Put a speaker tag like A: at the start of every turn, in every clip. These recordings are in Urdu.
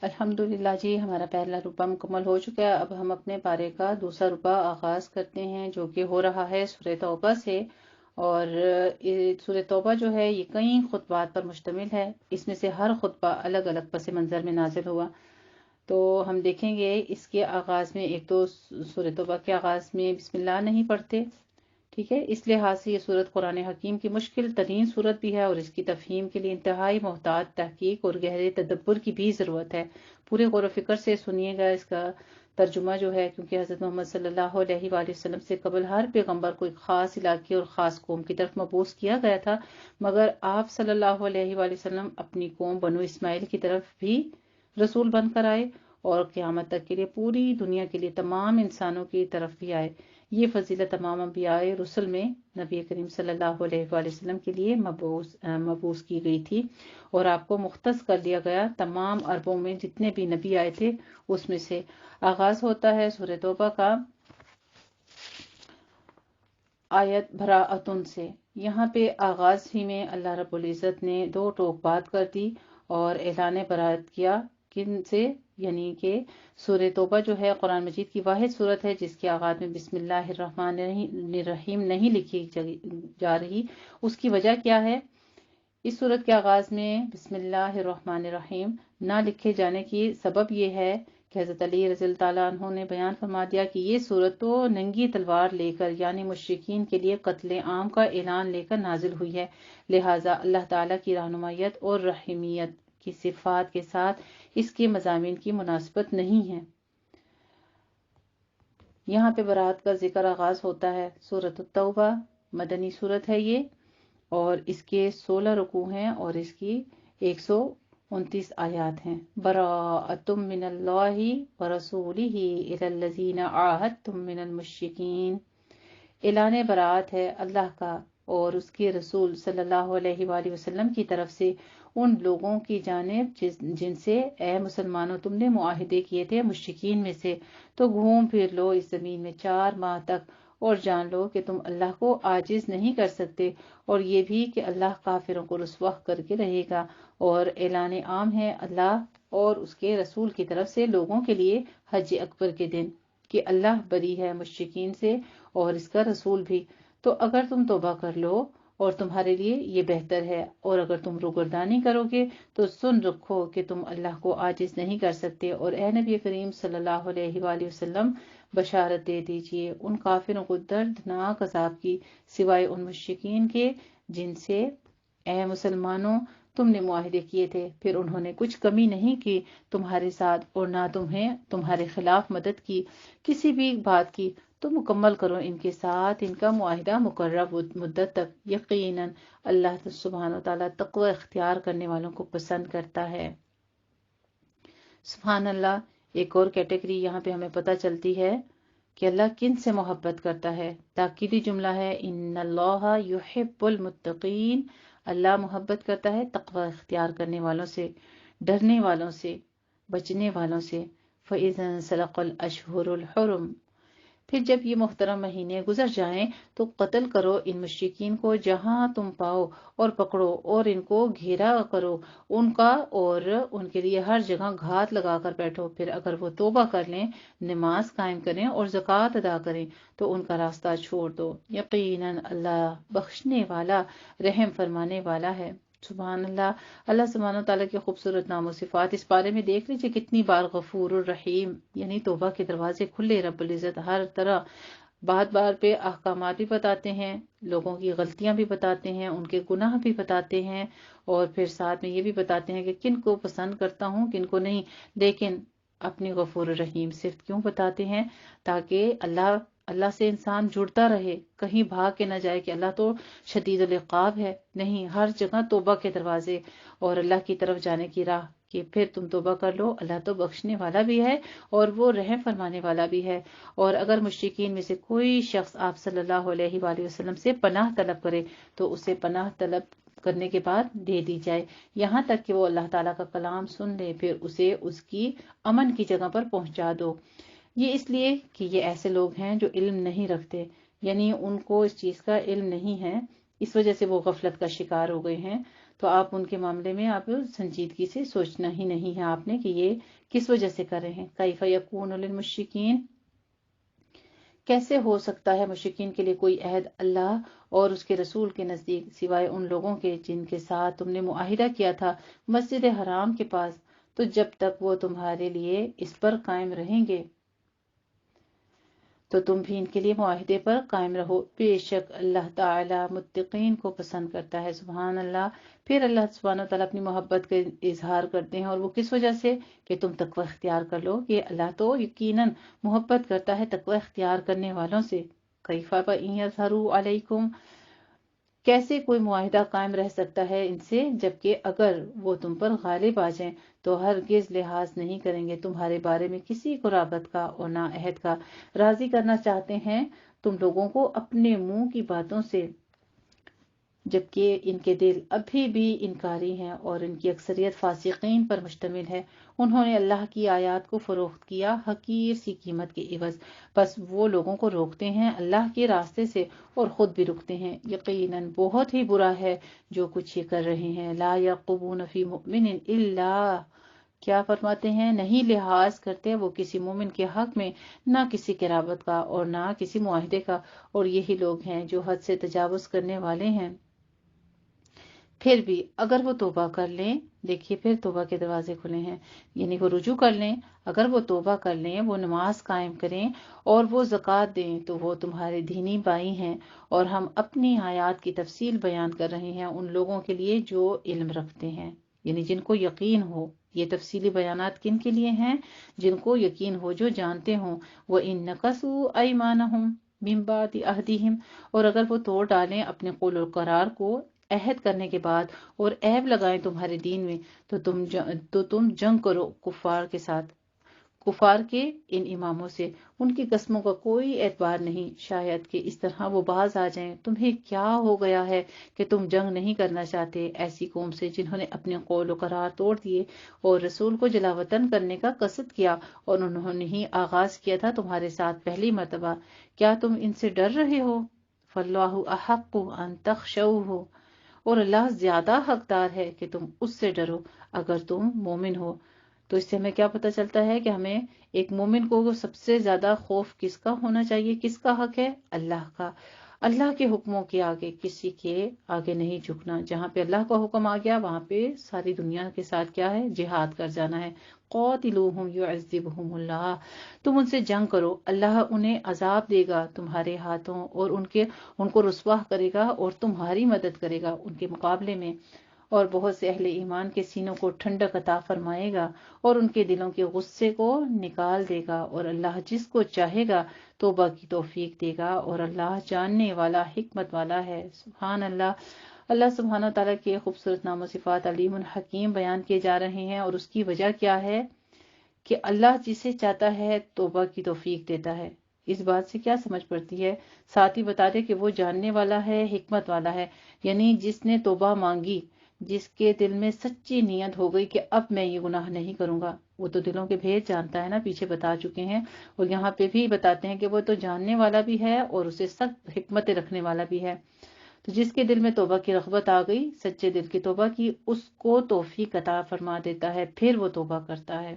A: الحمدللہ جی، ہمارا پہلا ربع مکمل ہو چکا ہے۔ اب ہم اپنے پارے کا دوسرا ربع آغاز کرتے ہیں، جو کہ ہو رہا ہے سورہ توبہ سے۔ اور سورہ توبہ جو ہے یہ کئی خطبات پر مشتمل ہے۔ اس میں سے ہر خطبہ الگ الگ پس منظر میں نازل ہوا۔ تو ہم دیکھیں گے اس کے آغاز میں، ایک تو سورہ توبہ کے آغاز میں بسم اللہ نہیں پڑھتے، ٹھیک ہے۔ اس لحاظ سے یہ سورت قرآن حکیم کی مشکل ترین سورت بھی ہے، اور اس کی تفہیم کے لیے انتہائی محتاط تحقیق اور گہرے تدبر کی بھی ضرورت ہے۔ پورے غور و فکر سے سنیے گا اس کا ترجمہ جو ہے، کیونکہ حضرت محمد صلی اللہ علیہ وآلہ وسلم سے قبل ہر پیغمبر کو ایک خاص علاقے اور خاص قوم کی طرف مبعوث کیا گیا تھا، مگر آپ صلی اللہ علیہ وآلہ وسلم اپنی قوم بنو اسماعیل کی طرف بھی رسول بن کر آئے، اور قیامت تک کے لیے پوری دنیا کے لیے تمام انسانوں کی طرف بھی آئے۔ یہ فضیلت تمام انبیاء رسل میں نبی کریم صلی اللہ علیہ وآلہ وسلم کے لیے مبعوث کی گئی تھی، اور آپ کو مختص کر دیا گیا تمام عربوں میں جتنے بھی نبی آئے تھے اس میں سے۔ آغاز ہوتا ہے سورہ توبہ کا آیت براءتن سے۔ یہاں پہ آغاز ہی میں اللہ رب العزت نے دو ٹوک بات کر دی اور اعلان براءت کیا۔ کن سے؟ یعنی کہ سورہ توبہ جو ہے قرآن مجید کی واحد سورت ہے جس کے آغاز میں بسم اللہ الرحمن الرحیم نہیں لکھی جا رہی۔ اس کی وجہ کیا ہے؟ اس سورت کے آغاز میں بسم اللہ الرحمن الرحیم نہ لکھے جانے کی سبب یہ ہے کہ حضرت علی رضی اللہ تعالیٰ عنہ نے بیان فرما دیا کہ یہ سورت تو ننگی تلوار لے کر، یعنی مشرکین کے لیے قتل عام کا اعلان لے کر نازل ہوئی ہے، لہٰذا اللہ تعالیٰ کی رحمانیت اور رحیمیت کی صفات کے ساتھ اس کے مضامین کی مناسبت نہیں ہے۔ یہاں پہ برات کا ذکر آغاز ہوتا ہے۔ سورۃ التوبہ مدنی سورت ہے یہ، اور اس کے 16 رکوع ہیں اور اس کی 129 آیات ہیں۔ براءۃ من اللہ ورسولہ الی الذین عاہدتم من المشرکین۔ اعلان برات ہے اللہ کا اور اس کے رسول صلی اللہ علیہ وآلہ وسلم کی طرف سے ان لوگوں کی جانب جن سے اے مسلمانوں تم نے معاہدے کیے تھے مشرکین میں سے، تو گھوم پھر لو اس زمین میں 4 ماہ تک، اور جان لو کہ تم اللہ کو عاجز نہیں کر سکتے، اور یہ بھی کہ اللہ کافروں کو رسوا کر کے رہے گا۔ اور اعلان عام ہے اللہ اور اس کے رسول کی طرف سے لوگوں کے لیے حج اکبر کے دن کہ اللہ بری ہے مشرکین سے اور اس کا رسول بھی۔ تو اگر تم توبہ کر لو اور تمہارے لیے یہ بہتر ہے، اور اگر تم روگردانی کرو گے تو سن رکھو کہ تم اللہ کو عاجز نہیں کر سکتے۔ اور اے نبی کریم صلی اللہ علیہ وآلہ وسلم بشارت دے دیجئے ان کافروں کو دردناک عذاب کی، سوائے ان مشرکین کے جن سے اے مسلمانوں تم نے معاہدے کیے تھے، پھر انہوں نے کچھ کمی نہیں کی تمہارے ساتھ، اور نہ تمہیں تمہارے خلاف مدد کی کسی بھی بات کی، تو مکمل کرو ان کے ساتھ ان کا معاہدہ مقرر مدت تک۔ یقیناً اللہ سبحانہ وتعالیٰ تقوی اختیار کرنے والوں کو پسند کرتا ہے۔ سبحان اللہ۔ ایک اور کیٹیگری یہاں پہ ہمیں پتہ چلتی ہے کہ اللہ کن سے محبت کرتا ہے۔ تاکیدی جملہ ہے، ان اللہ یحب المتقین۔ اللہ محبت کرتا ہے تقوی اختیار کرنے والوں سے، ڈرنے والوں سے، بچنے والوں سے۔ فَإِذَا انسَلَخَ الْأَشْهُرُ الْحُرُمُ۔ پھر جب یہ محترم مہینے گزر جائیں تو قتل کرو ان مشرکین کو جہاں تم پاؤ، اور پکڑو اور ان کو گھیرا کرو ان کا، اور ان کے لیے ہر جگہ گھات لگا کر بیٹھو۔ پھر اگر وہ توبہ کر لیں، نماز قائم کریں اور زکوٰۃ ادا کریں تو ان کا راستہ چھوڑ دو۔ یقیناً اللہ بخشنے والا رحم فرمانے والا ہے۔ سبحان اللہ۔ اللہ سبحانہ تعالیٰ کے خوبصورت نام و صفات اس بارے میں دیکھ لیجئے کتنی بار غفور الرحیم، یعنی توبہ کے دروازے کھلے، رب العزت ہر طرح بار بار پہ احکامات بھی بتاتے ہیں، لوگوں کی غلطیاں بھی بتاتے ہیں، ان کے گناہ بھی بتاتے ہیں، اور پھر ساتھ میں یہ بھی بتاتے ہیں کہ کن کو پسند کرتا ہوں کن کو نہیں۔ لیکن اپنی غفور الرحیم صفت کیوں بتاتے ہیں؟ تاکہ اللہ سے انسان جڑتا رہے، کہیں بھاگ کے نہ جائے کہ اللہ تو شدید العقاب ہے۔ نہیں، ہر جگہ توبہ کے دروازے اور اللہ کی طرف جانے کی راہ کہ پھر تم توبہ کر لو، اللہ تو بخشنے والا بھی ہے اور وہ رحم فرمانے والا بھی ہے۔ اور اگر مشرکین میں سے کوئی شخص آپ صلی اللہ علیہ وآلہ وسلم سے پناہ طلب کرے تو اسے پناہ طلب کرنے کے بعد دے دی جائے، یہاں تک کہ وہ اللہ تعالیٰ کا کلام سن لے، پھر اسے اس کی امن کی جگہ پر پہنچا دو۔ یہ اس لیے کہ یہ ایسے لوگ ہیں جو علم نہیں رکھتے، یعنی ان کو اس چیز کا علم نہیں ہے، اس وجہ سے وہ غفلت کا شکار ہو گئے ہیں۔ تو آپ ان کے معاملے میں آپ سنجیدگی سے سوچنا ہی نہیں ہے آپ نے کہ یہ کس وجہ سے کر رہے ہیں۔ کیف یکون للمشرکین، کیسے ہو سکتا ہے مشرکین کے لیے کوئی عہد اللہ اور اس کے رسول کے نزدیک سوائے ان لوگوں کے جن کے ساتھ تم نے معاہدہ کیا تھا مسجد حرام کے پاس، تو جب تک وہ تمہارے لیے اس پر قائم رہیں گے تو تم بھی ان کے لیے معاہدے پر قائم رہو، بے شک اللہ تعالی متقین کو پسند کرتا ہے۔ سبحان اللہ۔ پھر اللہ سبحانہ وتعالی اپنی محبت کا اظہار کرتے ہیں، اور وہ کس وجہ سے؟ کہ تم تقوی اختیار کر لو، کہ اللہ تو یقیناً محبت کرتا ہے تقوی اختیار کرنے والوں سے۔ کیف ان یظہروا علیکم، کیسے کوئی معاہدہ قائم رہ سکتا ہے ان سے، جبکہ اگر وہ تم پر غالب آ جائیں تو ہرگز لحاظ نہیں کریں گے تمہارے بارے میں کسی قرابت کا اور نہ عہد کا۔ راضی کرنا چاہتے ہیں تم لوگوں کو اپنے منہ کی باتوں سے، جبکہ ان کے دل ابھی بھی انکاری ہیں اور ان کی اکثریت فاسقین پر مشتمل ہے۔ انہوں نے اللہ کی آیات کو فروخت کیا حقیر سی قیمت کے عوض، بس وہ لوگوں کو روکتے ہیں اللہ کے راستے سے اور خود بھی رکتے ہیں۔ یقیناً بہت ہی برا ہے جو کچھ یہ کر رہے ہیں۔ لا یرقبون فی مؤمن الا، کیا فرماتے ہیں؟ نہیں لحاظ کرتے وہ کسی مومن کے حق میں نہ کسی قرابت کا اور نہ کسی معاہدے کا، اور یہی لوگ ہیں جو حد سے تجاوز کرنے والے ہیں۔ پھر بھی اگر وہ توبہ کر لیں، دیکھیے پھر توبہ کے دروازے کھلے ہیں، یعنی وہ رجوع کر لیں، اگر وہ توبہ کر لیں، وہ نماز قائم کریں اور وہ زکوٰۃ دیں تو وہ تمہارے دینی بھائی ہیں، اور ہم اپنی آیات کی تفصیل بیان کر رہے ہیں ان لوگوں کے لیے جو علم رکھتے ہیں، یعنی جن کو یقین ہو۔ یہ تفصیلی بیانات کن کے لیے ہیں؟ جن کو یقین ہو، جو جانتے ہوں۔ وَإِن نَكَثُوا أَيْمَانَهُمْ مِن بَعْدِ عَهْدِهِمْ، اور اگر وہ توڑ ڈالیں اپنے قول و قرار کو عہد کرنے کے بعد اور عیب لگائیں تمہارے دین میں، تو تم جنگ کرو کفار کے ساتھ، کفار کے ان اماموں سے، ان کی قسموں کا کوئی اعتبار نہیں، شاید کہ اس طرح وہ باز آ جائیں۔ تمہیں کیا ہو گیا ہے کہ تم جنگ نہیں کرنا چاہتے ایسی قوم سے جنہوں نے اپنے قول و قرار توڑ دیے اور رسول کو جلاوطن کرنے کا قصد کیا، اور انہوں نے ہی آغاز کیا تھا تمہارے ساتھ پہلی مرتبہ۔ کیا تم ان سے ڈر رہے ہو؟ فَاللَّهُ أَحَقُّ أَن تَخْشَوْهُ، اور اللہ زیادہ حقدار ہے کہ تم اس سے ڈرو اگر تم مومن ہو۔ تو اس سے ہمیں کیا پتہ چلتا ہے کہ ہمیں ایک مومن کو سب سے زیادہ خوف کس کا ہونا چاہیے، کس کا حق ہے؟ اللہ کا۔ اللہ کے حکموں کے آگے کسی کے آگے نہیں جھکنا۔ جہاں پہ اللہ کا حکم آ گیا وہاں پہ ساری دنیا کے ساتھ کیا ہے؟ جہاد کر جانا ہے۔ قاتلوہم یعذبہم اللہ، تم ان سے جنگ کرو، اللہ انہیں عذاب دے گا تمہارے ہاتھوں، اور ان کو رسوا کرے گا اور تمہاری مدد کرے گا ان کے مقابلے میں، اور بہت سے اہل ایمان کے سینوں کو ٹھنڈک عطا فرمائے گا اور ان کے دلوں کے غصے کو نکال دے گا، اور اللہ جس کو چاہے گا توبہ کی توفیق دے گا، اور اللہ جاننے والا حکمت والا ہے۔ سبحان اللہ۔ اللہ سبحانہ تعالیٰ کے خوبصورت نام و صفات علیم الحکیم بیان کیے جا رہے ہیں، اور اس کی وجہ کیا ہے؟ کہ اللہ جسے چاہتا ہے توبہ کی توفیق دیتا ہے۔ اس بات سے کیا سمجھ پڑتی ہے؟ ساتھ ہی بتا دے کہ وہ جاننے والا ہے، حکمت والا ہے، یعنی جس نے توبہ مانگی، جس کے دل میں سچی نیت ہو گئی کہ اب میں یہ گناہ نہیں کروں گا، وہ تو دلوں کے بھید جانتا ہے نا، پیچھے بتا چکے ہیں، اور یہاں پہ بھی بتاتے ہیں کہ وہ تو جاننے والا بھی ہے اور اسے سخت حکمت رکھنے والا بھی ہے۔ تو جس کے دل میں توبہ کی رغبت آ گئی، سچے دل کی توبہ کی، اس کو توفیق عطا فرما دیتا ہے، پھر وہ توبہ کرتا ہے۔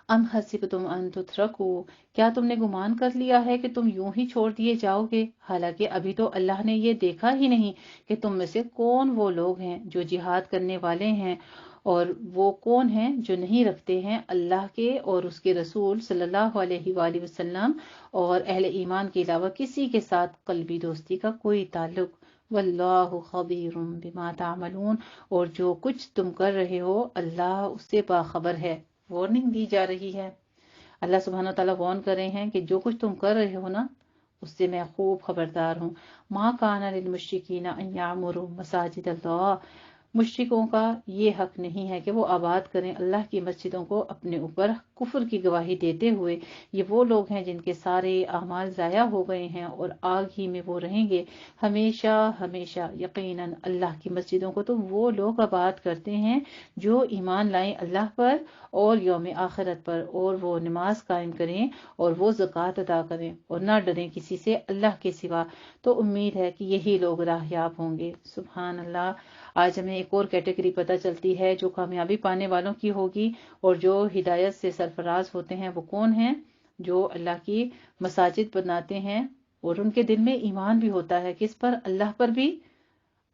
A: ام حسبتم ان تترکوا، کیا تم نے گمان کر لیا ہے کہ تم یوں ہی چھوڑ دیے جاؤ گے، حالانکہ ابھی تو اللہ نے یہ دیکھا ہی نہیں کہ تم میں سے کون وہ لوگ ہیں جو جہاد کرنے والے ہیں، اور وہ کون ہیں جو نہیں رکھتے ہیں اللہ کے اور اس کے رسول صلی اللہ علیہ وآلہ وسلم اور اہل ایمان کے علاوہ کسی کے ساتھ قلبی دوستی کا کوئی تعلق۔ واللہ خبیر بما تعملون، اور جو کچھ تم کر رہے ہو اللہ اس سے باخبر ہے۔ وارننگ دی جا رہی ہے، اللہ سبحانہ تعالیٰ وارن کر رہے ہیں کہ جو کچھ تم کر رہے ہو نا اس سے میں خوب خبردار ہوں۔ ما کان للمشرکین ان یعمروا مساجد اللہ، مشرکوں کا یہ حق نہیں ہے کہ وہ آباد کریں اللہ کی مسجدوں کو اپنے اوپر کفر کی گواہی دیتے ہوئے۔ یہ وہ لوگ ہیں جن کے سارے اعمال ضائع ہو گئے ہیں اور آگ ہی میں وہ رہیں گے ہمیشہ ہمیشہ۔ یقیناً اللہ کی مسجدوں کو تو وہ لوگ آباد کرتے ہیں جو ایمان لائیں اللہ پر اور یوم آخرت پر، اور وہ نماز قائم کریں اور وہ زکوٰۃ ادا کریں اور نہ ڈریں کسی سے اللہ کے سوا۔ تو امید ہے کہ یہی لوگ راہیاب ہوں گے۔ سبحان اللہ۔ آج ہمیں ایک اور کیٹیگری پتہ چلتی ہے جو کامیابی پانے والوں کی ہوگی، اور جو ہدایت سے سرفراز ہوتے ہیں وہ کون ہیں؟ جو اللہ کی مساجد بناتے ہیں اور ان کے دل میں ایمان بھی ہوتا ہے، کس پر؟ اللہ پر بھی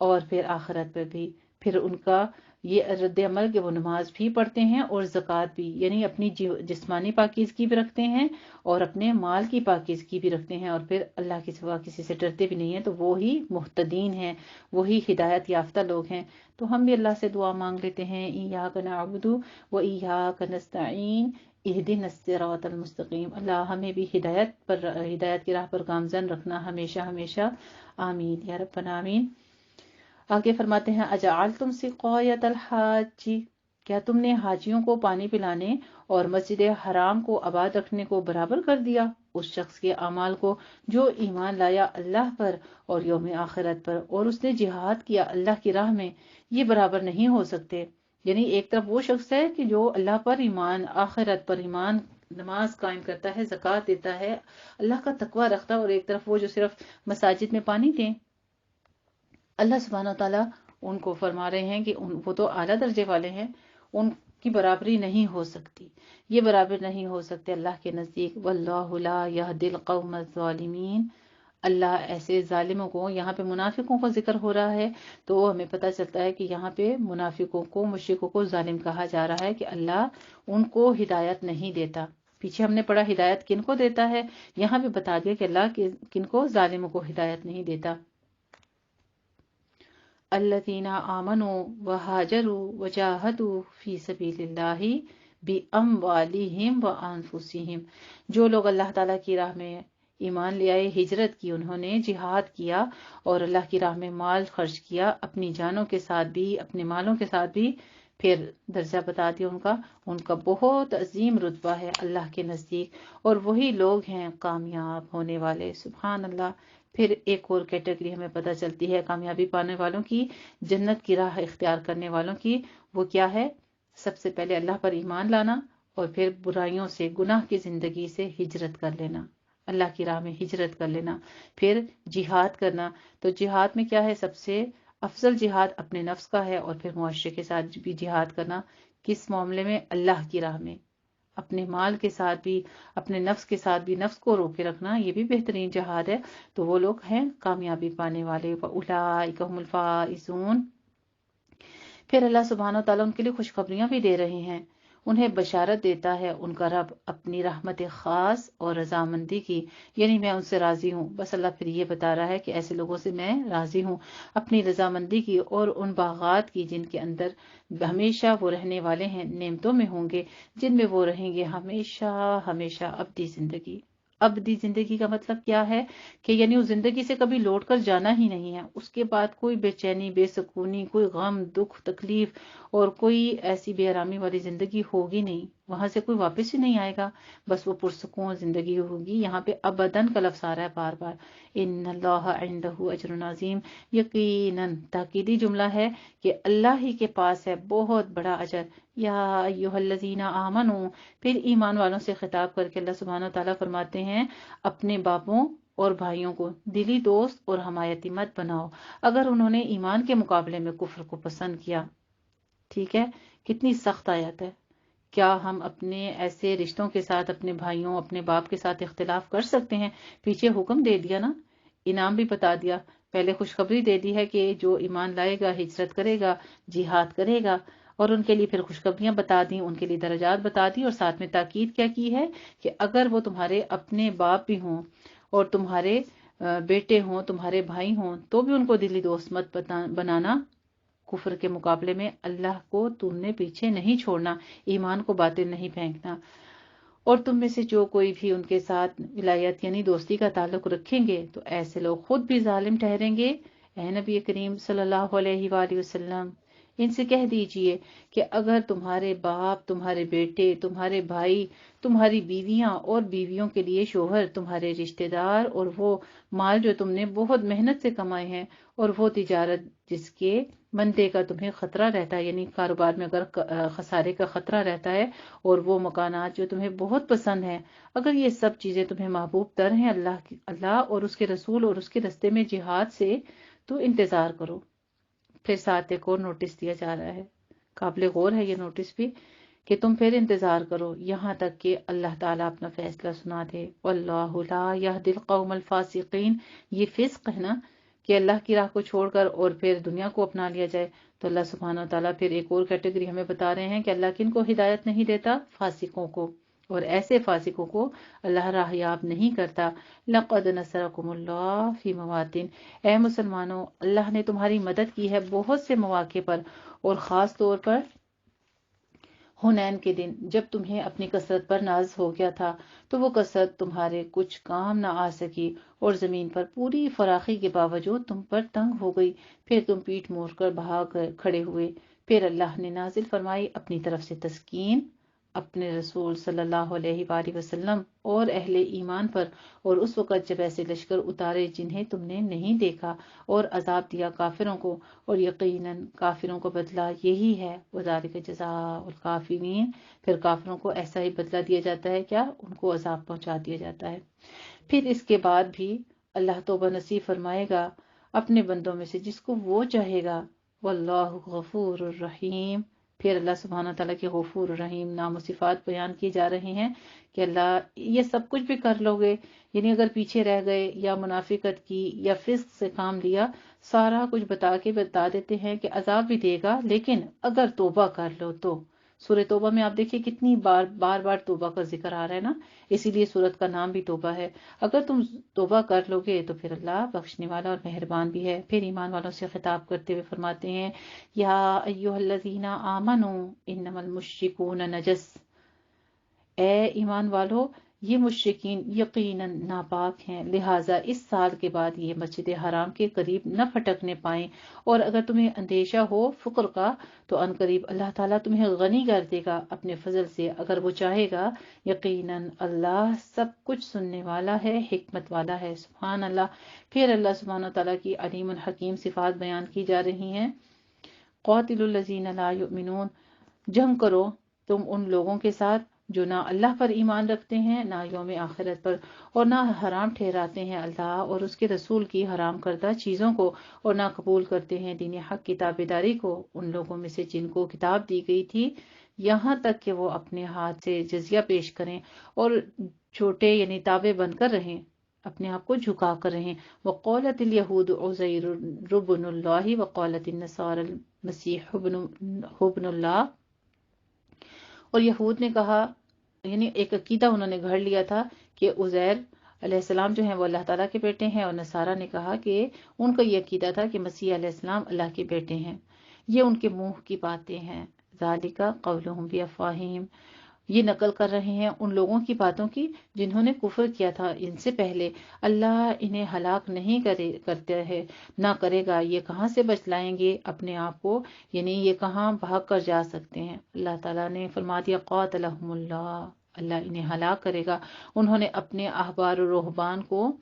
A: اور پھر آخرت پر بھی۔ پھر ان کا یہ رد عمل کہ وہ نماز بھی پڑھتے ہیں اور زکوٰۃ بھی، یعنی اپنی جسمانی پاکیزگی بھی رکھتے ہیں اور اپنے مال کی پاکیزگی بھی رکھتے ہیں، اور پھر اللہ کے سوا کسی سے ڈرتے بھی نہیں ہیں، تو وہی مہتدین ہیں، وہی ہدایت یافتہ لوگ ہیں۔ تو ہم بھی اللہ سے دعا مانگ لیتے ہیں، ایاک نعبد و ایاک نستعین اہدنا الصراط المستقیم۔ اللہ ہمیں بھی ہدایت کی راہ پر گامزن رکھنا ہمیشہ ہمیشہ، آمین یا رب العالمین۔ آگے فرماتے ہیں اجعلتم سقایۃ الحاج، کیا تم نے حاجیوں کو پانی پلانے اور مسجد حرام کو آباد رکھنے کو برابر کر دیا اس شخص کے اعمال کو جو ایمان لایا اللہ پر اور یوم آخرت پر، اور اس نے جہاد کیا اللہ کی راہ میں؟ یہ برابر نہیں ہو سکتے۔ یعنی ایک طرف وہ شخص ہے کہ جو اللہ پر ایمان، آخرت پر ایمان، نماز قائم کرتا ہے، زکوٰۃ دیتا ہے، اللہ کا تقوی رکھتا ہے، اور ایک طرف وہ جو صرف مساجد میں پانی دیں۔ اللہ سبحانہ وتعالیٰ ان کو فرما رہے ہیں کہ وہ تو اعلیٰ درجے والے ہیں، ان کی برابری نہیں ہو سکتی، یہ برابر نہیں ہو سکتے اللہ کے نزدیک۔ واللہ لا یہدی القوم الظالمین، اللہ ایسے ظالموں کو، یہاں پہ منافقوں کا ذکر ہو رہا ہے تو ہمیں پتہ چلتا ہے کہ یہاں پہ منافقوں کو، مشرکوں کو ظالم کہا جا رہا ہے کہ اللہ ان کو ہدایت نہیں دیتا۔ پیچھے ہم نے پڑھا ہدایت کن کو دیتا ہے، یہاں پہ بتا دیا کہ اللہ کن کو؟ ظالموں کو ہدایت نہیں دیتا۔ الذین آمنوا وہاجروا وجاہدوا فی سبیل اللہ باموالہم وانفسہم، جو لوگ اللہ تعالیٰ کی راہ میں ایمان لے آئے، ہجرت کی، انہوں نے جہاد کیا اور اللہ کی راہ میں مال خرچ کیا، اپنی جانوں کے ساتھ بھی، اپنے مالوں کے ساتھ بھی، پھر درجہ بتا دیا ان کا بہت عظیم رتبہ ہے اللہ کے نزدیک، اور وہی لوگ ہیں کامیاب ہونے والے۔ سبحان اللہ۔ پھر ایک اور کیٹیگری ہمیں پتہ چلتی ہے کامیابی پانے والوں کی، جنت کی راہ اختیار کرنے والوں کی، وہ کیا ہے؟ سب سے پہلے اللہ پر ایمان لانا، اور پھر برائیوں سے، گناہ کی زندگی سے ہجرت کر لینا، اللہ کی راہ میں ہجرت کر لینا، پھر جہاد کرنا۔ تو جہاد میں کیا ہے؟ سب سے افضل جہاد اپنے نفس کا ہے، اور پھر معاشرے کے ساتھ بھی جہاد کرنا، کس معاملے میں؟ اللہ کی راہ میں، اپنے مال کے ساتھ بھی، اپنے نفس کے ساتھ بھی، نفس کو روکے رکھنا، یہ بھی بہترین جہاد ہے۔ تو وہ لوگ ہیں کامیابی پانے والے، وَأُولَٰئِکَ هُمُ الْفَائِزُونَ۔ پھر اللہ سبحانہ و تعالیٰ ان کے لیے خوشخبریاں بھی دے رہے ہیں، انہیں بشارت دیتا ہے ان کا رب اپنی رحمت خاص اور رضامندی کی، یعنی میں ان سے راضی ہوں۔ بس اللہ پھر یہ بتا رہا ہے کہ ایسے لوگوں سے میں راضی ہوں، اپنی رضامندی کی، اور ان باغات کی جن کے اندر ہمیشہ وہ رہنے والے ہیں، نعمتوں میں ہوں گے جن میں وہ رہیں گے ہمیشہ ہمیشہ، ابدی زندگی۔ ابدی زندگی کا مطلب کیا ہے؟ کہ یعنی اس زندگی سے کبھی لوٹ کر جانا ہی نہیں ہے، اس کے بعد کوئی بے چینی، بے سکونی، کوئی غم، دکھ، تکلیف اور کوئی ایسی بے آرامی والی زندگی ہوگی نہیں، وہاں سے کوئی واپس ہی نہیں آئے گا، بس وہ پرسکون زندگی ہوگی۔ یہاں پہ ابداً کا لفظ آ رہا ہے بار بار، ان اللہ عنده اجر عظیم، یقیناً تاکیدی جملہ ہے کہ اللہ ہی کے پاس ہے بہت بڑا اجر۔ یا ایھا الذین آمنوا، پھر ایمان والوں سے خطاب کر کے اللہ سبحانہ وتعالیٰ فرماتے ہیں اپنے باپوں اور بھائیوں کو دلی دوست اور حمایتی مت بناؤ اگر انہوں نے ایمان کے مقابلے میں کفر کو پسند کیا۔ ٹھیک ہے، کتنی سخت آیت ہے۔ کیا ہم اپنے ایسے رشتوں کے ساتھ، اپنے بھائیوں، اپنے باپ کے ساتھ اختلاف کر سکتے ہیں؟ پیچھے حکم دے دیا نا، انعام بھی بتا دیا، پہلے خوشخبری دے دی ہے کہ جو ایمان لائے گا، ہجرت کرے گا، جہاد کرے گا، اور ان کے لیے پھر خوشخبریاں بتا دیں، ان کے لیے درجات بتا دی، اور ساتھ میں تاکید کیا کی ہے کہ اگر وہ تمہارے اپنے باپ بھی ہوں اور تمہارے بیٹے ہوں، تمہارے بھائی ہوں، تو بھی ان کو دلی دوست مت بنانا، کفر کے مقابلے میں اللہ کو تم نے پیچھے نہیں چھوڑنا، ایمان کو باطل نہیں پھینکنا، اور تم میں سے جو کوئی بھی ان کے ساتھ ولایت یعنی دوستی کا تعلق رکھیں گے تو ایسے لوگ خود بھی ظالم ٹھہریں گے۔ اے نبی کریم صلی اللہ علیہ وآلہ وسلم، ان سے کہہ دیجئے کہ اگر تمہارے باپ، تمہارے بیٹے، تمہارے بھائی، تمہاری بیویاں اور بیویوں کے لیے شوہر، تمہارے رشتہ دار، اور وہ مال جو تم نے بہت محنت سے کمائے ہیں، اور وہ تجارت جس کے مندے کا تمہیں خطرہ رہتا ہے، یعنی کاروبار میں اگر خسارے کا خطرہ رہتا ہے، اور وہ مکانات جو تمہیں بہت پسند ہیں، اگر یہ سب چیزیں تمہیں محبوب تر ہیں اللہ اور اس کے رسول اور اس کے رستے میں جہاد سے، تو انتظار کرو، پھر ساتھ ایک اور نوٹس دیا جا رہا ہے، قابل غور ہے یہ نوٹس بھی، کہ تم پھر انتظار کرو یہاں تک کہ اللہ تعالیٰ اپنا فیصلہ سنا دے۔ واللہ لا یہدی القوم الفاسقین، یہ فسق ہے نا کہ اللہ کی راہ کو چھوڑ کر اور پھر دنیا کو اپنا لیا جائے، تو اللہ سبحانہ وتعالیٰ پھر ایک اور کیٹیگری ہمیں بتا رہے ہیں کہ اللہ کن کو ہدایت نہیں دیتا؟ فاسقوں کو، اور ایسے فاسقوں کو اللہ راہ یاب نہیں کرتا۔ لقد نصرکم اللہ فی مواطن، اے مسلمانوں اللہ نے تمہاری مدد کی ہے بہت سے مواقع پر، اور خاص طور پر حنین کے دن جب تمہیں اپنی کثرت پر ناز ہو گیا تھا، تو وہ کثرت تمہارے کچھ کام نہ آ سکی، اور زمین پر پوری فراخی کے باوجود تم پر تنگ ہو گئی، پھر تم پیٹھ موڑ کر بھاگ کھڑے ہوئے۔ پھر اللہ نے نازل فرمائی اپنی طرف سے تسکین اپنے رسول صلی اللہ علیہ وآلہ وسلم اور اہل ایمان پر، اور اس وقت جب ایسے لشکر اتارے جنہیں تم نے نہیں دیکھا، اور عذاب دیا کافروں کو، اور یقیناً کافروں کو بدلہ یہی ہے، وذالک جزاء الکافرین، پھر کافروں کو ایسا ہی بدلہ دیا جاتا ہے، کیا ان کو عذاب پہنچا دیا جاتا ہے۔ پھر اس کے بعد بھی اللہ توبہ نصیب فرمائے گا اپنے بندوں میں سے جس کو وہ چاہے گا، واللہ غفور الرحیم۔ پھر اللہ سبحانہ تعالیٰ کے غفور الرحیم نام و صفات بیان کیے جا رہے ہیں کہ اللہ یہ سب کچھ بھی کر لو گے، یعنی اگر پیچھے رہ گئے یا منافقت کی یا فسق سے کام لیا، سارا کچھ بتا دیتے ہیں کہ عذاب بھی دے گا، لیکن اگر توبہ کر لو تو۔ سورہ توبہ میں آپ دیکھیے کتنی بار بار توبہ کا ذکر آ رہا ہے نا، اسی لیے سورت کا نام بھی توبہ ہے۔ اگر تم توبہ کر لو گے تو پھر اللہ بخشنے والا اور مہربان بھی ہے۔ پھر ایمان والوں سے خطاب کرتے ہوئے فرماتے ہیں یا ایھا الذین آمنوا انما المشرکون نجس، اے ایمان والو یہ مشرکین یقیناً ناپاک ہیں، لہٰذا اس سال کے بعد یہ مسجد حرام کے قریب نہ پھٹکنے پائیں، اور اگر تمہیں اندیشہ ہو فقر کا تو ان قریب اللہ تعالیٰ تمہیں غنی کر دے گا اپنے فضل سے اگر وہ چاہے گا، یقیناً اللہ سب کچھ سننے والا ہے، حکمت والا ہے۔ سبحان اللہ۔ پھر اللہ سبحانہ تعالیٰ کی علیم الحکیم صفات بیان کی جا رہی ہیں۔ قاتل الذین لا یؤمنون، جنگ کرو تم ان لوگوں کے ساتھ جو نہ اللہ پر ایمان رکھتے ہیں، نہ یوم آخرت پر، اور نہ حرام ٹھہراتے ہیں اللہ اور اس کے رسول کی حرام کردہ چیزوں کو، اور نہ قبول کرتے ہیں دین حق کی تابعداری کو ان لوگوں میں سے جن کو کتاب دی گئی تھی، یہاں تک کہ وہ اپنے ہاتھ سے جزیہ پیش کریں اور چھوٹے یعنی تابع بن کر رہیں، اپنے آپ کو جھکا کر رہیں۔ وقالت الیہود عزیر ابن اللہ وقالت النصارى المسیح ابن اللہ، اور یہود نے کہا، یعنی ایک عقیدہ انہوں نے گھڑ لیا تھا کہ عزیر علیہ السلام جو ہیں وہ اللہ تعالیٰ کے بیٹے ہیں، اور نصارہ نے کہا کہ ان کا یہ عقیدہ تھا کہ مسیح علیہ السلام اللہ کے بیٹے ہیں۔ یہ ان کے منہ کی باتیں ہیں، ذالک قولہم بافواہہم، یہ نقل کر رہے ہیں ان لوگوں کی باتوں کی جنہوں نے کفر کیا تھا ان سے پہلے۔ اللہ انہیں ہلاک نہیں کرتے ہے، نہ کرے گا، یہ کہاں سے بچ لائیں گے اپنے آپ کو، یعنی یہ کہاں بھاگ کر جا سکتے ہیں۔ اللہ تعالیٰ نے فرما دیا قاتلہم اللہ، اللہ انہیں ہلاک کرے گا، انہوں نے اپنے احبار و رہبان کو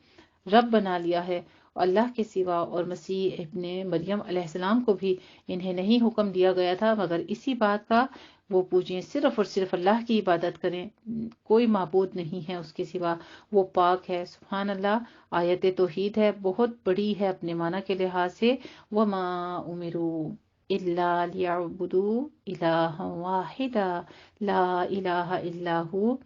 A: رب بنا لیا ہے اللہ کے سوا، اور مسیح ابن مریم علیہ السلام کو بھی انہیں نہیں حکم دیا گیا تھا مگر اسی بات کا وہ پوجیں، صرف اور صرف اللہ کی عبادت کریں، کوئی معبود نہیں ہے اس کے سوا، وہ پاک ہے۔ سبحان اللہ۔ آیت توحید ہے، بہت بڑی ہے اپنے معنی کے لحاظ سے۔ وما امروا الا لیعبدوا الہا واحدا لا الہ الا ہو،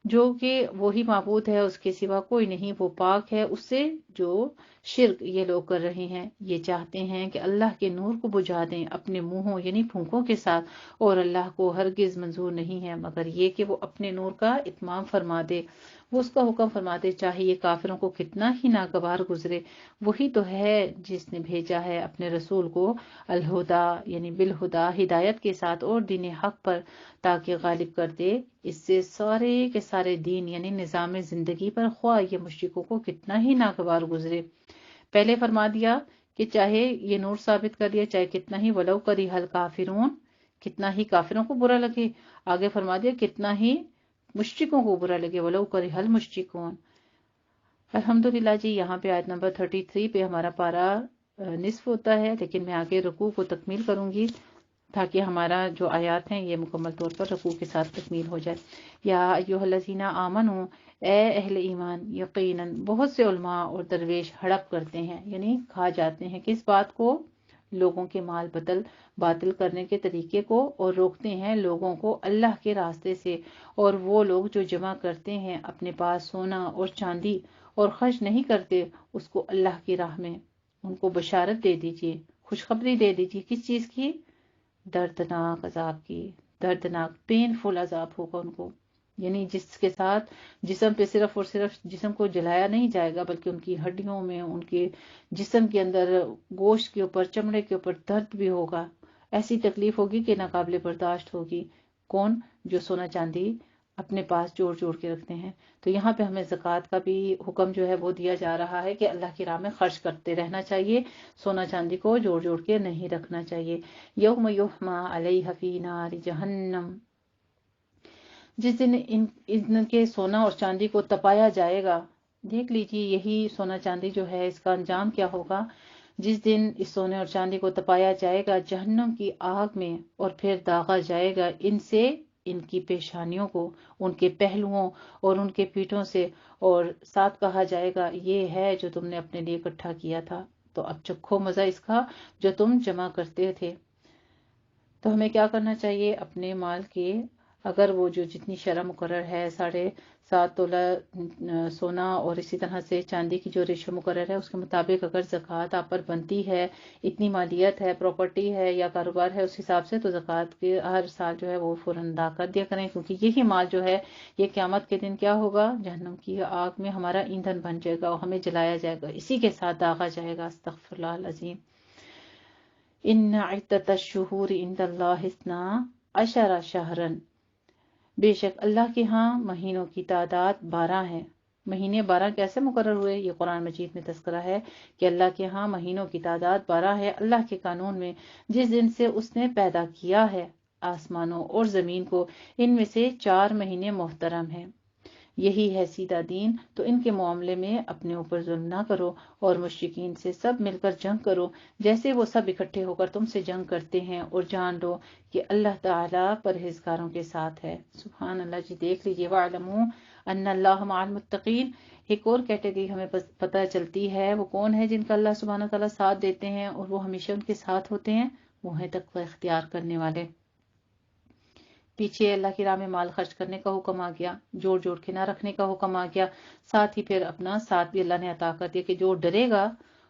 A: جو کہ وہی معبود ہے، اس کے سوا کوئی نہیں، وہ پاک ہے اس سے جو شرک یہ لوگ کر رہے ہیں۔ یہ چاہتے ہیں کہ اللہ کے نور کو بجھا دیں اپنے منہوں یعنی پھونکوں کے ساتھ، اور اللہ کو ہرگز منظور نہیں ہے مگر یہ کہ وہ اپنے نور کا اتمام فرما دے، وہ اس کا حکم فرماتے، چاہے یہ کافروں کو کتنا ہی ناگوار گزرے۔ وہی تو ہے جس نے بھیجا ہے اپنے رسول کو الہدا یعنی بالہدا، ہدایت کے ساتھ اور دین حق پر، تاکہ غالب کر دے اس سے سارے کے سارے دین یعنی نظام زندگی پر، خواہ یہ مشرکوں کو کتنا ہی ناگوار گزرے۔ پہلے فرما دیا کہ چاہے یہ نور ثابت کر دیا، چاہے کتنا ہی ولو کری حل کافرون، کتنا ہی کافروں کو برا لگے، آگے فرما دیا کتنا ہی مشرکوں کو برا لگے، ولو کری حل مشرکون۔ الحمدللہ جی، یہاں پہ آیت نمبر 33 پہ ہمارا پارا نصف ہوتا ہے، لیکن میں آگے رکوع کو تکمیل کروں گی تاکہ ہمارا جو آیات ہیں یہ مکمل طور پر رکوع کے ساتھ تکمیل ہو جائے۔ یا ایھا الذین آمنوا، اے اہل ایمان، یقیناً بہت سے علماء اور درویش ہڑپ کرتے ہیں یعنی کھا جاتے ہیں کس بات کو؟ لوگوں کے مال باطل کرنے کے طریقے کو اور روکتے ہیں لوگوں کو اللہ کے راستے سے۔ اور وہ لوگ جو جمع کرتے ہیں اپنے پاس سونا اور چاندی اور خرچ نہیں کرتے اس کو اللہ کی راہ میں، ان کو بشارت دے دیجئے، خوشخبری دے دیجئے کس چیز کی؟ دردناک عذاب کی، دردناک پینفل عذاب ہوگا ان کو، یعنی جس کے ساتھ جسم پہ صرف اور صرف جسم کو جلایا نہیں جائے گا بلکہ ان کی ہڈیوں میں، ان کے جسم کے اندر گوشت کے اوپر، چمڑے کے اوپر درد بھی ہوگا، ایسی تکلیف ہوگی کہ ناقابل برداشت ہوگی۔ کون؟ جو سونا چاندی اپنے پاس جوڑ جوڑ کے رکھتے ہیں۔ تو یہاں پہ ہمیں زکوٰۃ کا بھی حکم جو ہے وہ دیا جا رہا ہے کہ اللہ کی راہ میں خرچ کرتے رہنا چاہیے، سونا چاندی کو جوڑ جوڑ کے نہیں رکھنا چاہیے۔ یوم یحمى علیہ فی نار جہنم، جس دن ان کے سونا اور چاندی کو تپایا جائے گا۔ دیکھ لیجیے یہی سونا چاندی جو ہے اس کا انجام کیا ہوگا۔ جس دن اس سونے اور چاندی کو تپایا جائے گا جہنم کی آگ میں، اور پھر داغا جائے گا ان سے ان کی پیشانیوں کو، ان کے پہلوؤں اور ان کے پیٹھوں سے، اور ساتھ کہا جائے گا یہ ہے جو تم نے اپنے لیے اکٹھا کیا تھا، تو اب چکھو مزہ اس کا جو تم جمع کرتے تھے۔ تو ہمیں کیا کرنا چاہیے؟ اپنے مال کے اگر وہ جو جتنی شرح مقرر ہے 7.5 تولہ سونا اور اسی طرح سے چاندی کی جو ریشو مقرر ہے اس کے مطابق اگر زکوٰۃ آپ پر بنتی ہے، اتنی مالیت ہے، پراپرٹی ہے یا کاروبار ہے اس حساب سے، تو زکوٰۃ کے ہر سال جو ہے وہ فوراً ادا کر دیا کریں، کیونکہ یہی مال جو ہے یہ قیامت کے دن کیا ہوگا؟ جہنم کی آگ میں ہمارا ایندھن بن جائے گا اور ہمیں جلایا جائے گا، اسی کے ساتھ داغا جائے گا۔ استغفر اللہ العظیم۔ ان عدت الشہور عند اللہ 12 شہرا، بے شک اللہ کے ہاں مہینوں کی تعداد 12 ہے۔ مہینے 12 کیسے مقرر ہوئے؟ یہ قرآن مجید میں تذکرہ ہے کہ اللہ کے ہاں مہینوں کی تعداد 12 ہے اللہ کے قانون میں، جس دن سے اس نے پیدا کیا ہے آسمانوں اور زمین کو، ان میں سے 4 مہینے محترم ہیں۔ یہی ہے سیدھا دین، تو ان کے معاملے میں اپنے اوپر ظلم نہ کرو اور مشرکین سے سب مل کر جنگ کرو جیسے وہ سب اکٹھے ہو کر تم سے جنگ کرتے ہیں، اور جان لو کہ اللہ تعالیٰ پرہیزگاروں کے ساتھ ہے۔ سبحان اللہ جی، دیکھ لیجیے وَاعْلَمُوا أَنَّ اللَّهَ مَعَ الْمُتَّقِينَ۔ ایک اور کیٹیگری ہمیں پتہ چلتی ہے، وہ کون ہے جن کا اللہ سبحانہ تعالیٰ ساتھ دیتے ہیں اور وہ ہمیشہ ان کے ساتھ ہوتے ہیں؟ وہ ہیں تقوی اختیار کرنے والے۔ پیچھے اللہ کی راہ میں مال خرچ کرنے کا حکم آ گیا، جوڑ جوڑ کے نہ رکھنے کا حکم آ گیا، ساتھ ہی پھر اپنا ساتھ بھی اللہ نے عطا کر دیا کہ جو ڈرے گا،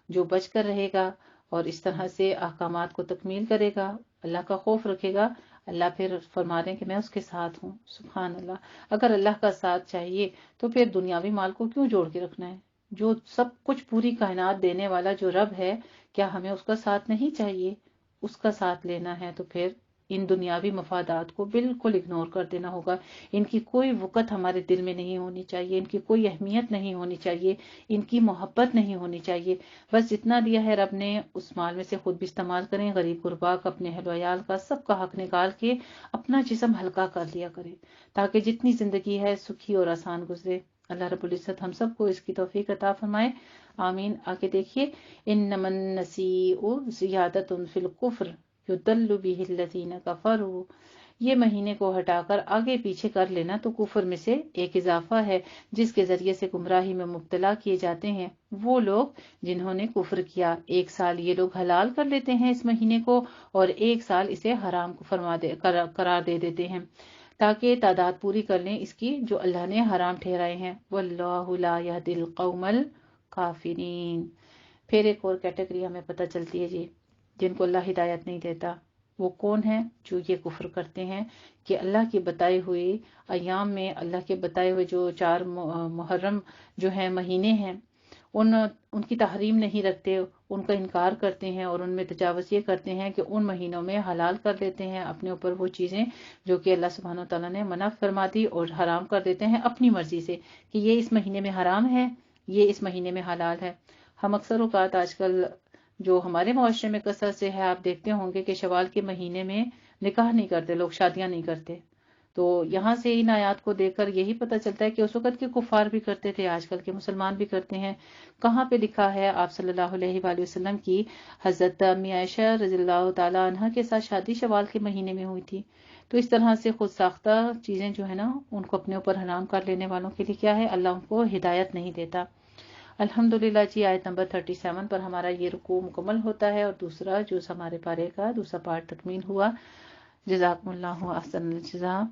A: جو بچ کر رہے گا اور اس طرح سے احکامات کو تکمیل کرے گا، اللہ کا خوف رکھے گا، اللہ پھر فرما رہے ہیں کہ میں اس کے ساتھ ہوں۔ سبحان اللہ۔ اگر اللہ کا ساتھ چاہیے تو پھر دنیاوی مال کو کیوں جوڑ کے رکھنا ہے؟ جو سب کچھ پوری کائنات دینے والا جو رب ہے، کیا ہمیں اس کا ساتھ نہیں چاہیے؟ اس کا ساتھ لینا ہے تو پھر ان دنیاوی مفادات کو بالکل اگنور کر دینا ہوگا، ان کی کوئی وقت ہمارے دل میں نہیں ہونی چاہیے، ان کی کوئی اہمیت نہیں ہونی چاہیے، ان کی محبت نہیں ہونی چاہیے۔ بس جتنا دیا ہے رب نے اس مال میں سے خود بھی استعمال کریں، غریب غربا کا، اپنے اہل و عیال کا، سب کا حق نکال کے اپنا جسم ہلکا کر لیا کرے، تاکہ جتنی زندگی ہے سکھی اور آسان گزرے۔ اللہ رب العزت ہم سب کو اس کی توفیق عطا فرمائے، آمین۔ آگے دیکھیے، انما النسیء زیادۃ فی الکفر یضل بہ الذین کفروا، یہ مہینے کو ہٹا کر آگے پیچھے کر لینا تو کفر میں سے ایک اضافہ ہے جس کے ذریعے سے گمراہی میں مبتلا کیے جاتے ہیں وہ لوگ جنہوں نے کفر کیا۔ ایک سال یہ لوگ حلال کر لیتے ہیں اس مہینے کو اور ایک سال اسے حرام کو قرار دے دیتے ہیں تاکہ تعداد پوری کر لیں اس کی جو اللہ نے حرام ٹھہرائے ہیں۔ واللہ لا یہدی القوم الکافرین۔ پھر ایک اور کیٹیگری ہمیں پتہ چلتی ہے جی، جن کو اللہ ہدایت نہیں دیتا۔ وہ کون ہیں؟ جو یہ کفر کرتے ہیں کہ اللہ کی بتائی ہوئی ایام میں، اللہ کے بتائے ہوئے جو 4 محرم جو ہیں مہینے ہیں، ان کی تحریم نہیں رکھتے، ان کا انکار کرتے ہیں اور ان میں تجاوز یہ کرتے ہیں کہ ان مہینوں میں حلال کر لیتے ہیں اپنے اوپر وہ چیزیں جو کہ اللہ سبحانہ وتعالیٰ نے منع فرما دی، اور حرام کر دیتے ہیں اپنی مرضی سے کہ یہ اس مہینے میں حرام ہے، یہ اس مہینے میں حلال ہے۔ ہم اکثر اوقات آج کل جو ہمارے معاشرے میں کثرت سے ہے، آپ دیکھتے ہوں گے کہ شوال کے مہینے میں نکاح نہیں کرتے لوگ، شادیاں نہیں کرتے۔ تو یہاں سے ان آیات کو دیکھ کر یہی پتہ چلتا ہے کہ اس وقت کے کفار بھی کرتے تھے، آج کل کے مسلمان بھی کرتے ہیں۔ کہاں پہ لکھا ہے؟ آپ صلی اللہ علیہ وآلہ وسلم کی حضرت امی عائشہ رضی اللہ تعالی عنہ کے ساتھ شادی شوال کے مہینے میں ہوئی تھی۔ تو اس طرح سے خود ساختہ چیزیں جو ہے نا، ان کو اپنے اوپر حرام کر لینے والوں کے لیے کیا ہے؟ اللہ ان کو ہدایت نہیں دیتا۔ الحمدللہ جی آیت نمبر 37 پر ہمارا یہ رکوع مکمل ہوتا ہے اور دوسرا جو ہمارے پارے کا دوسرا پارٹ تکمیل ہوا۔ جزاکم اللہ احسن الجزا۔